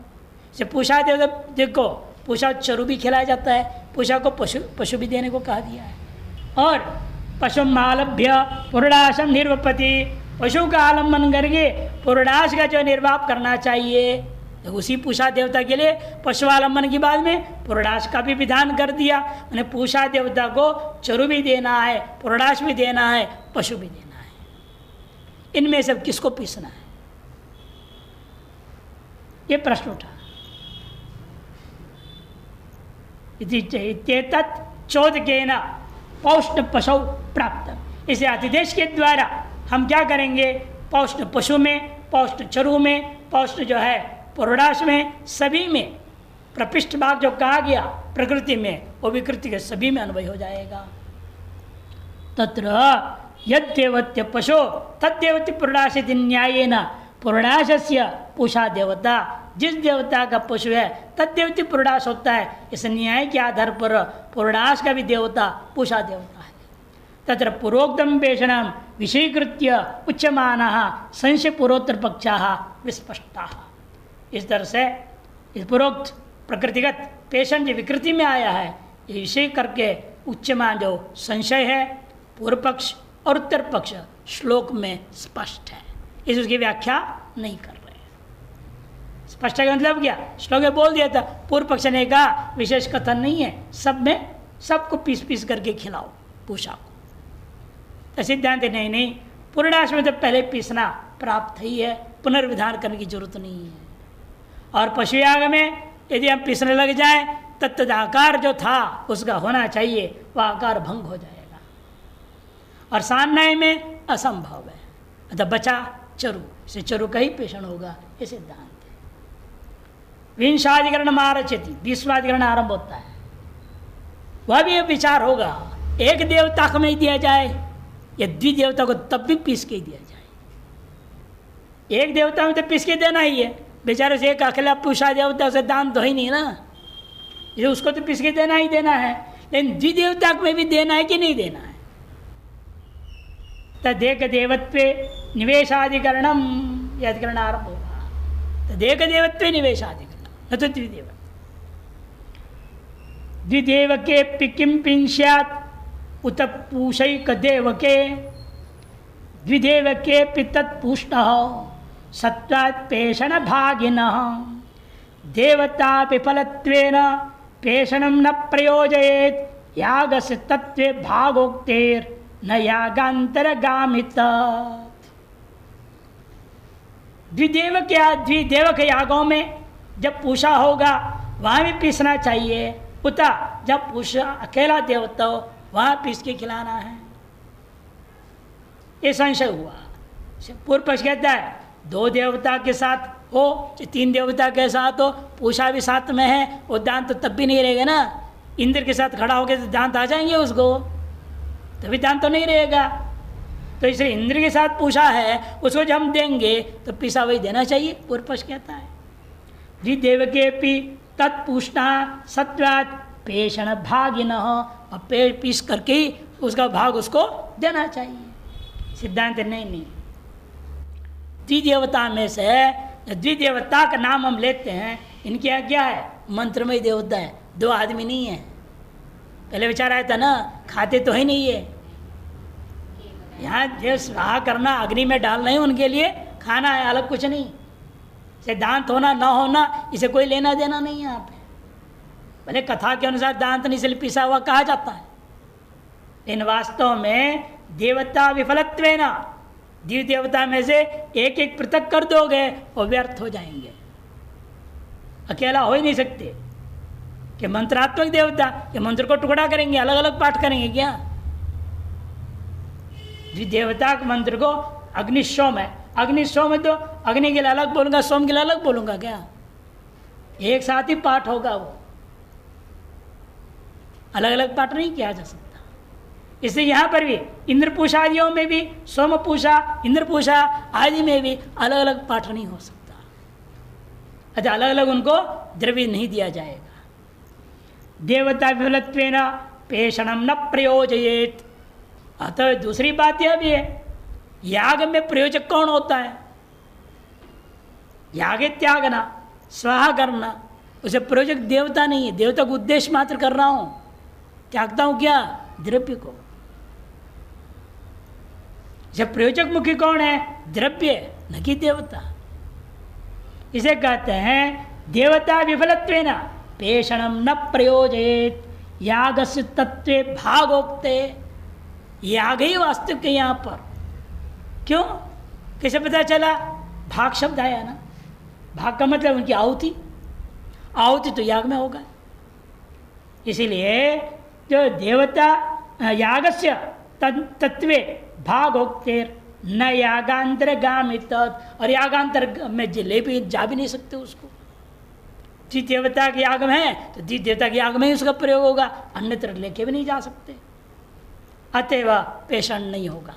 से पूषा देवता देखो, पूषा चरु भी खिलाया जाता है, पूषा को पशु भी देने को कहा दिया है। और पशु मालभ्य पुरुडाशम निर्वपति, पशु का आलम्बन करके पुरुडाश का जो निर्वाप करना चाहिए, तो उसी पूषा देवता के लिए पशुआलंबन की बाद में पुरुडाश का भी विधान कर दिया। मैंने पूषा देवता को चरु भी देना है, पुरुडाश भी देना है, पशु भी देना है। इनमें से किसको पीसना है, ये प्रश्न उठा। चोदकेन पौष्ट पशु प्राप्त, इसे अतिदेश के द्वारा हम क्या करेंगे, पौष्ट पशु में, पौष्ट चरु में, पौष्ट जो है पुरुडाश में, सभी में प्रपिष्ट भाग जो कहा गया प्रकृति में, वो विकृति के सभी में अन्वय हो जाएगा। तत्र यद्देवत्य पशु तद्देवत्य पुरुडाश न्यायेन, पुरुडाशस्य पूषा देवता, जिस देवता का पशु है तद्देवती पुरुडाश होता है। इस न्याय के आधार पर पुरुडाश का भी देवता पूषा देवता है। तत्र पूर्वोक्तम पेषणम विषयीकृत्य उच्यमानः संशय पूर्वोत्तर पक्षाः विस्पष्टाः। इस तरह से इस पूर्वोक्त प्रकृतिगत पेषण जो विकृति में आया है, ये विषय करके उच्यमान जो संशय है, पूर्व पक्ष और उत्तर पक्ष श्लोक में स्पष्ट है, इस उसकी व्याख्या नहीं कर रहे। स्पष्ट का मतलब क्या, श्लोक में बोल दिया था, पूर्व पक्ष ने कहा विशेष कथन नहीं है, सब में सबको पीस पीस करके खिलाओ पूषा को। तो सिद्धांत नहीं, पुरुडाश में तो पहले पीसना प्राप्त ही है, पुनर्विधान करने की जरूरत नहीं है। और पशुयाग में यदि हम पीसने लग जाएं, तत्त आकार जो था उसका होना चाहिए, वह आकार भंग हो जाएगा। और सान्नाय में असंभव है, अतः बचा चरु, से चरु का ही पेषण होगा, ये सिद्धांत है। विंशाधिकरण मारचति, 20वाधिकरण आरंभ होता है, वह भी विचार होगा, एक देवता को नहीं दिया जाए या द्विदेवता को तब भी पीस के दिया जाए। एक देवता में तो पीस के देना ही है, बेचारे से एक अकेला पूषा देवता से दान तो ही नहीं ना, ये उसको तो पीस के देना ही देना है, लेकिन द्विदेवता में भी देना है कि नहीं देना है। तदेक देवत्वे निवेशाधिकरणम, यह अधिकरण आरंभ होगा। तदेक देवत्वे निवेशाधिकरण, न तो द्विदेव। द्विदेवके किम पिंस्यात् उत पूषैक देवके, द्विदेवके तत्पुष्टः सत्वात् पेषण भागिनः, देवता विफलत्वेन पेषणम न प्रयोजयेत यागस्य तत्वे भागोक्तेर न यागांतरगामित। द्विदेवक यागों में जब पूषा होगा वहां भी पीसना चाहिए, उता जब पूषा अकेला देवता हो वहां पीस के खिलाना है। ये संशय हुआ। पूर्व पक्ष कहता है 2 देवता के साथ हो, 3 देवता के साथ हो, पूषा भी साथ में है, वो दांत तो तब भी नहीं रहेगा ना। इंद्र के साथ खड़ा होकर तो दांत आ जाएंगे उसको, तभी दांत तो नहीं रहेगा। तो इसलिए इंद्र के साथ पूषा है, उसको जब हम देंगे तो पीसा वही देना चाहिए, पूर्व पक्ष कहता है। द्विदेवके तत्पूषणा सत्वात् पेषण भागिन, और पीस करके ही उसका भाग उसको देना चाहिए। सिद्धांत नहीं। द्विदेवता में से द्विदेवता का नाम हम लेते हैं, इनके यहाँ क्या है? मंत्रमय देवता है, 2 आदमी नहीं है। पहले विचार आया था ना, खाते तो है नहीं है। यहाँ जो स्वाहा करना, अग्नि में डालना है उनके लिए खाना है, अलग कुछ नहीं। से दांत होना ना होना इसे कोई लेना देना नहीं है यहाँ पे। भले कथा के अनुसार दांत नहीं से पिसा हुआ कहा जाता है, लेकिन वास्तव में देवता विफलत्वेन, दिव्य देवता में से एक एक पृथक कर दोगे वो व्यर्थ हो जाएंगे। अकेला हो ही नहीं सकते कि मंत्रात्मक देवता के मंत्र को टुकड़ा करेंगे, अलग अलग पाठ करेंगे क्या? जिस देवता के मंत्र को अग्निशोम है, अग्निशोम है तो अग्नि के लिए अलग बोलूंगा, सोम के लिए अलग बोलूंगा क्या? एक साथ ही पाठ होगा, वो अलग अलग पाठ नहीं किया जा सकता। इसलिए यहाँ पर भी इंद्र पूषा आदियों में भी, सोम पूषा, इंद्र पूषा आदि में भी अलग अलग पाठ नहीं हो सकता। अच्छा, अलग अलग उनको द्रव्य नहीं दिया जाएगा। देवता विफलत्वेन पेषणम न प्रयोजयेत। अतः दूसरी बात यह भी है, याग में प्रयोजक कौन होता है? याग त्यागना, स्वाहा करना, उसे प्रयोजक देवता नहीं है। देवता को उद्देश्य मात्र कर रहा हूं, त्यागता हूं क्या? द्रव्य को। जब प्रयोजक मुखी कौन है? द्रव्य, न कि देवता। इसे कहते हैं देवता विफलत्वेन पेषणम न प्रयोजयेत यागस्य तत्वे भागोक्ते। याग ही वास्तविक के यहाँ पर। क्यों? कैसे पता चला? भाग शब्द आया ना, भाग का मतलब उनकी आहुति, आहुति तो याग में होगा। इसीलिए जो देवता यागस्य तत्वे भागोक्तेर न यागांतर गामित, और यागांतर में ले भी जा भी नहीं सकते उसको। जिस देवता के याग में है तो जिस देवता के याग में ही उसका प्रयोग होगा, अन्यत्र लेके भी नहीं जा सकते। अतएव पेषण नहीं होगा।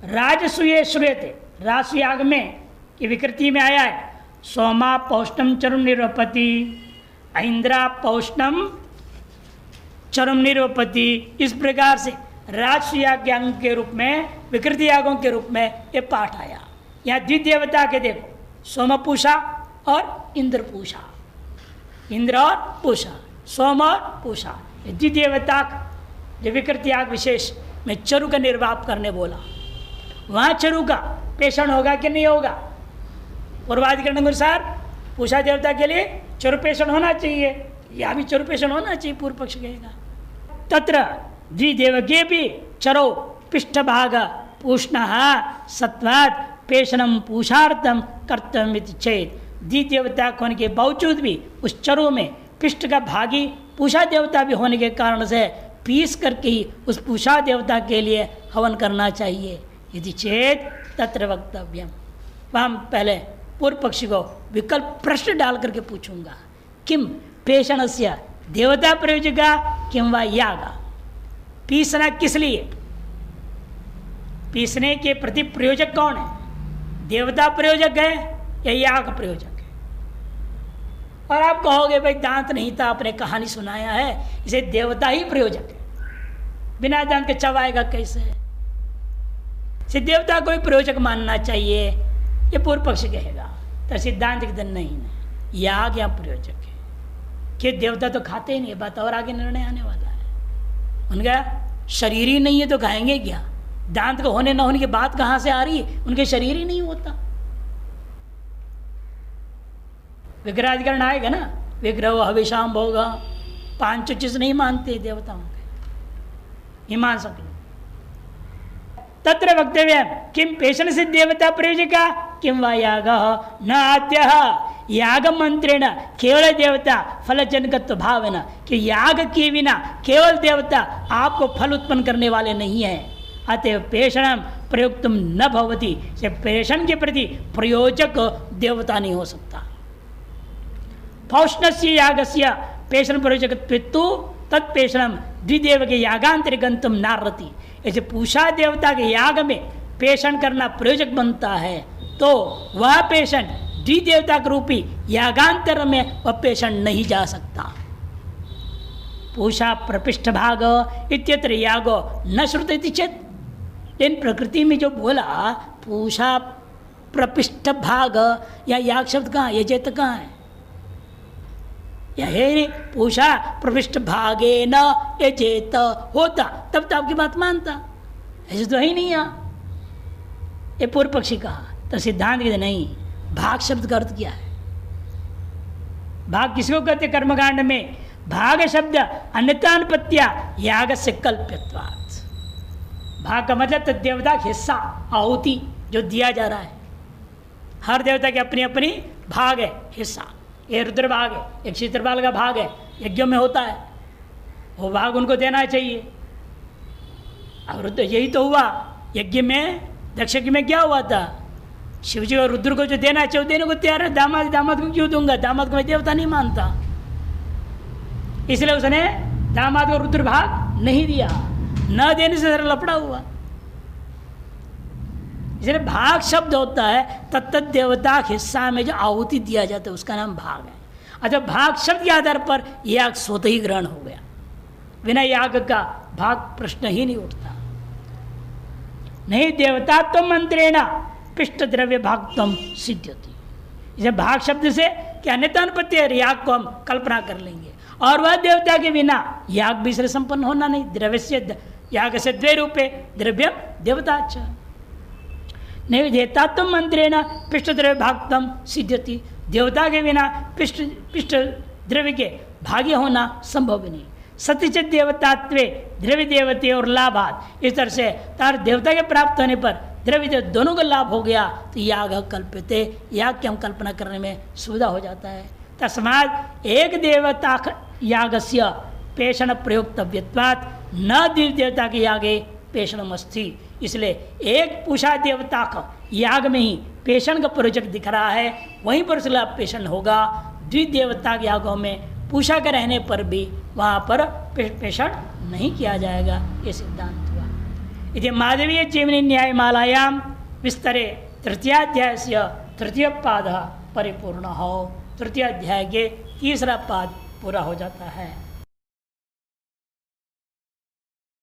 राजसूये श्रूयते, राजसूयाग में की विकृति में आया है सोमा पौष्णम चरुम निरूपति, इंद्रा पौष्णम चरुम निरूपति। इस प्रकार से राजसूयाग अंग के रूप में, विकृति यागों के रूप में ये पाठ आया। यहाँ द्विदेवता के देखो, सोम पूषा और इंद्र पूषा, इंद्र और पूषा, सोम और पूषा, द्विदेवता जो विकृति याग विशेष में चरु का निर्वाप करने बोला। वहाँ चरु का पेषण होगा कि नहीं होगा? पूर्वाधिकरण के अनुसार पूषा देवता के लिए चरु पेषण होना चाहिए, या भी चरु पेषण होना चाहिए, पूर्व पक्ष कहेगा। तत्र द्विदेवके भी चरो पृष्ठभाग पूष्ण सत्वात् पेषणम पूषार्थम कर्तव्यमिति चेत। द्विदेवता होने के बावजूद भी उस चरो में पृष्ठ का भागी पूषा देवता भी होने के कारण से पीस करके ही उस पूषा देवता के लिए हवन करना चाहिए। यदि चेत तत्र वक्तव्यम। वह हम पहले पूर्व पक्षी को विकल्प प्रश्न डाल करके पूछूंगा, किम पेषणस्य देवता प्रयोजका किम वा यागा। पीसना किस लिए? पीसने के प्रति प्रयोजक कौन है? देवता प्रयोजक है या याग प्रयोजक है? और आप कहोगे भाई दांत नहीं था, आपने कहानी सुनाया है, इसे देवता ही प्रयोजक है, बिना दांत के चबाएगा कैसे? इसे देवता को ही प्रयोजक मानना चाहिए, ये पूर्व पक्ष कहेगा। तो सिद्धांत के दिन नहीं, याग या प्रयोजक है कि देवता तो खाते ही नहीं, बात और आगे निर्णय आने वाला है। उनका शरीर ही नहीं है तो खाएंगे क्या? दांत को होने न होने की बात कहाँ से आ रही है? उनके शरीर ही नहीं होता। विग्रहाधिकरण आएगा ना, विग्रह हविषाम होगा, 5 चीज नहीं मानते देवताओं के, ये मान सकते। तत्र वक्तव्य किम पेषण से देवता प्रयोजका किम वा याग न आद्य याग मंत्रेण केवल देवता फल जनकत्व भावना, कि याग के बिना केवल देवता आपको फल उत्पन्न करने वाले नहीं है। अतएव पेषण प्रयुक्तम न भवति, से पेषण के प्रति प्रयोजक देवता नहीं हो सकता। पौष्णस्य यागस्य पेषण प्रयोजकत्वेतु तत्पेषणम द्विदेव के यागांतरिगंतम नारति, ऐसे पूषा देवता के याग में पेषण करना प्रयोजक बनता है, तो वह पेषण द्विदेवता के रूपी यागांतर में वह पेषण नहीं जा सकता। पूषा प्रपिष्ठ भाग इत्यत्र यागो न श्रुतति चेत, लेकिन प्रकृति में जो बोला पूषा प्रपिष्ठ भाग, या याग शब्द कहाँ, ये चेत कहाँ है, या है नहीं। पूषा प्रविष्ट भागे न ये चेत होता तब तो आपकी बात मानता, ऐसे तो ही नहीं। यहाँ ये पूर्व पक्षी कहा, तो सिद्धांत कहते नहीं, भाग शब्द का अर्थ क्या है? भाग किसको कहते? कर्मकांड में भाग शब्द अन्यतानुपत्या याग से कल्प्यत्वात्। भाग का मतलब तो देवता हिस्सा, आहुति जो दिया जा रहा है। हर देवता की अपनी अपनी भाग है, हिस्सा। ये रुद्र भाग है, एक क्षेत्रपाल का भाग है, यज्ञों में होता है, वो भाग उनको देना चाहिए। अब रुद्र यही तो हुआ यज्ञ में, दक्ष यज्ञ में क्या हुआ था? शिव जी और रुद्र को जो देना चाहिए देने को तैयार है। दामाद को क्यों दूंगा? दामाद को मैं देवता नहीं मानता, इसलिए उसने दामाद को रुद्र भाग नहीं दिया। न देने से जरा लफड़ा हुआ। इसलिए भाग शब्द होता है तत्त देवता हिस्सा में जो आहुति दिया जाता है उसका नाम भाग है। अच्छा, भाग शब्द के आधार पर याग स्वतः ही ग्रहण हो गया, बिना याग का भाग प्रश्न ही नहीं उठता। नहीं देवतात्व मंत्रेण पिष्ट द्रव्य भागत्वम सिद्ध्यति। इसे भाग शब्द से क्या अन्यतानुपत्ति याग को हम कल्पना कर लेंगे, और वह देवता के बिना याग भी से संपन्न होना नहीं। द्रव्य से याग से द्वे रूपे द्रव्यम देवताच नहीं देवतात्व मंत्रेण पिष्ट द्रव्य भागत्वम सिद्ध्यति। देवता के बिना पिष्ट द्रव्य के भाग्य होना संभव नहीं। सत्यचित देवतात्वे द्रव्य देवते और लाभात, इस तरह से तार देवता के प्राप्त होने पर द्रव्य दोनों का लाभ हो गया तो याग कल्पते, याग की हम कल्पना करने में सुविधा हो जाता है। तस्मात् एक देवता यागस्य पेषण प्रयोक्तव्यत्वात् न दिव्य देवता के यागे पेषणमस्थि। इसलिए एक पूषा देवता का याग में ही पेषण का प्रयोजक दिख रहा है, वहीं पर उसका पेषण होगा। द्विदेवता के यागों में पूषा के रहने पर भी वहाँ पर पेषण नहीं किया जाएगा, ये सिद्धांत हुआ। यदि माधवीय जीवनी न्यायमालायां विस्तरे तृतीयाध्याय से तृतीय पाद परिपूर्ण हो, तृतीय अध्याय के तीसरा पाद पूरा हो जाता है।